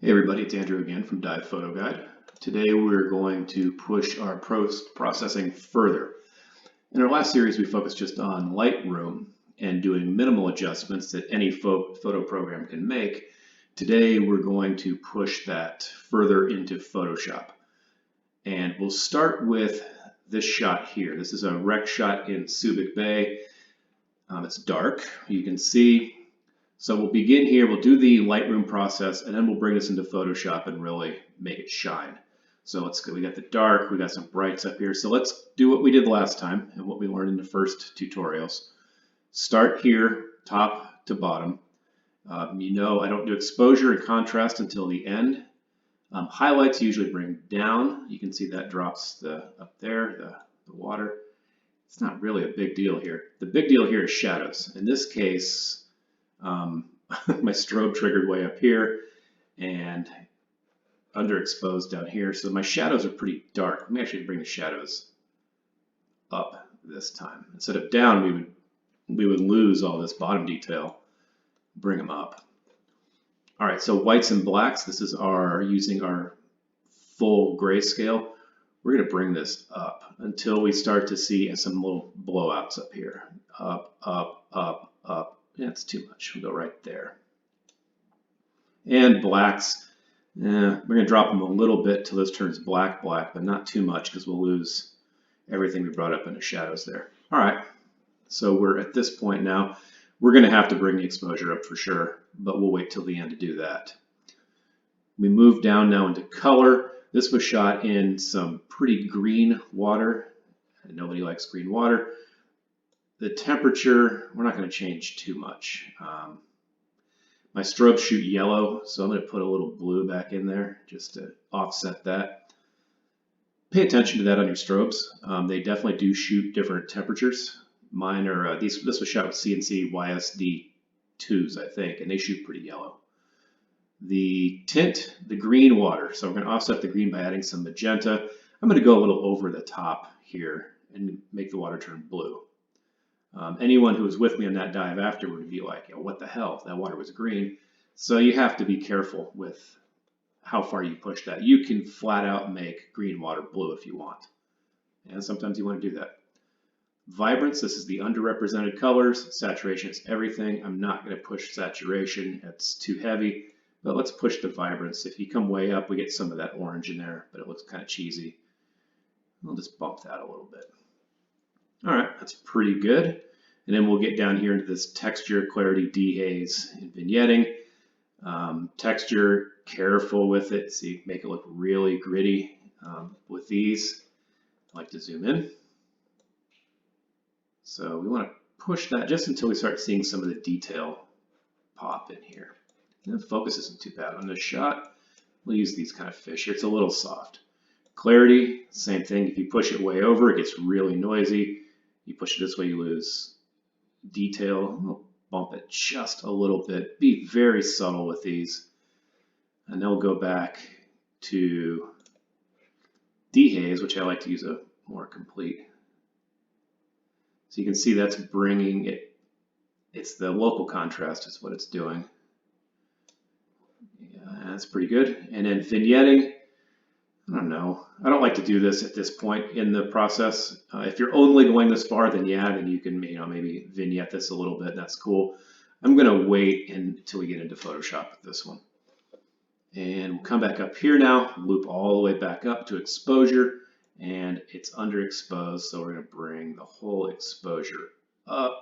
Hey everybody, it's Andrew again from Dive Photo Guide. Today we're going to push our post-processing further. In our last series we focused just on Lightroom and doing minimal adjustments that any photo program can make. Today we're going to push that further into Photoshop. And we'll start with this shot here. This is a wreck shot in Subic Bay. It's dark, you can see. So we'll begin here, we'll do the Lightroom process, and then we'll bring this into Photoshop and really make it shine. So let's go, we got the dark, we got some brights up here. So let's do what we did last time and what we learned in the first tutorials. Start here, top to bottom. You know I don't do exposure and contrast until the end. Highlights usually bring down. You can see that drops up there, the water. It's not really a big deal here. The big deal here is shadows. In this case, my strobe triggered way up here and underexposed down here. So my shadows are pretty dark. Let me actually bring the shadows up this time. Instead of down, we would lose all this bottom detail. Bring them up. All right, so whites and blacks, this is using our full grayscale. We're going to bring this up until we start to see some little blowouts up here. Up, up, up, up. Yeah, it's too much. We'll go right there. And blacks, we're going to drop them a little bit till this turns black, but not too much because we'll lose everything we brought up in the shadows there. All right, so we're at this point now. We're going to have to bring the exposure up for sure, but we'll wait till the end to do that. We move down now into color. This was shot in some pretty green water. Nobody likes green water. The temperature, we're not going to change too much. My strobes shoot yellow, so I'm going to put a little blue back in there just to offset that. Pay attention to that on your strobes. They definitely do shoot different temperatures. Mine are, this was shot with CNC YSD2s, I think, and they shoot pretty yellow. The tint, the green water, so we're going to offset the green by adding some magenta. I'm going to go a little over the top here and make the water turn blue. Anyone who was with me on that dive after would be like, what the hell? That water was green. So you have to be careful with how far you push that. You can flat out make green water blue if you want. And sometimes you want to do that. Vibrance, this is the underrepresented colors. Saturation is everything. I'm not going to push saturation. It's too heavy. But let's push the vibrance. If you come way up, we get some of that orange in there, but it looks kind of cheesy. I'll just bump that a little bit. All right, that's pretty good. And then we'll get down here into this texture, clarity, dehaze, and vignetting. Texture, careful with it. See, make it look really gritty with these. I like to zoom in. So we want to push that just until we start seeing some of the detail pop in here. And the focus isn't too bad on this shot. We'll use these kind of fish here. It's a little soft. Clarity, same thing. If you push it way over, it gets really noisy. You push it this way, you lose detail. We'll bump it just a little bit. Be very subtle with these. And then we'll go back to dehaze, which I like to use a more complete. So you can see that's bringing it. It's the local contrast is what it's doing. Yeah, that's pretty good. And then vignetting. I don't know. I don't like to do this at this point in the process. If you're only going this far, then yeah, then you can maybe vignette this a little bit. That's cool. I'm going to wait until we get into Photoshop with this one. And we'll come back up here now, loop all the way back up to exposure, and it's underexposed, so we're going to bring the whole exposure up,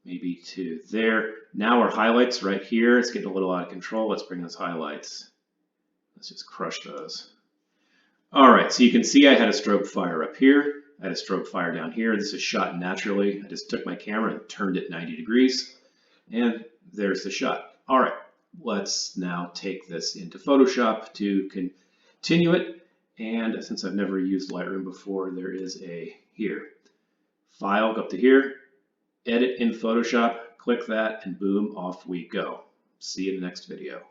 maybe to there. Now our highlights right here, it's getting a little out of control. Let's bring those highlights. Let's just crush those. All right, so you can see I had a strobe fire up here. I had a strobe fire down here. This is shot naturally. I just took my camera and turned it 90 degrees. And there's the shot. All right, let's now take this into Photoshop to continue it. And since I've never used Lightroom before, there is here. File, go up to here. Edit in Photoshop. Click that, and boom, off we go. See you in the next video.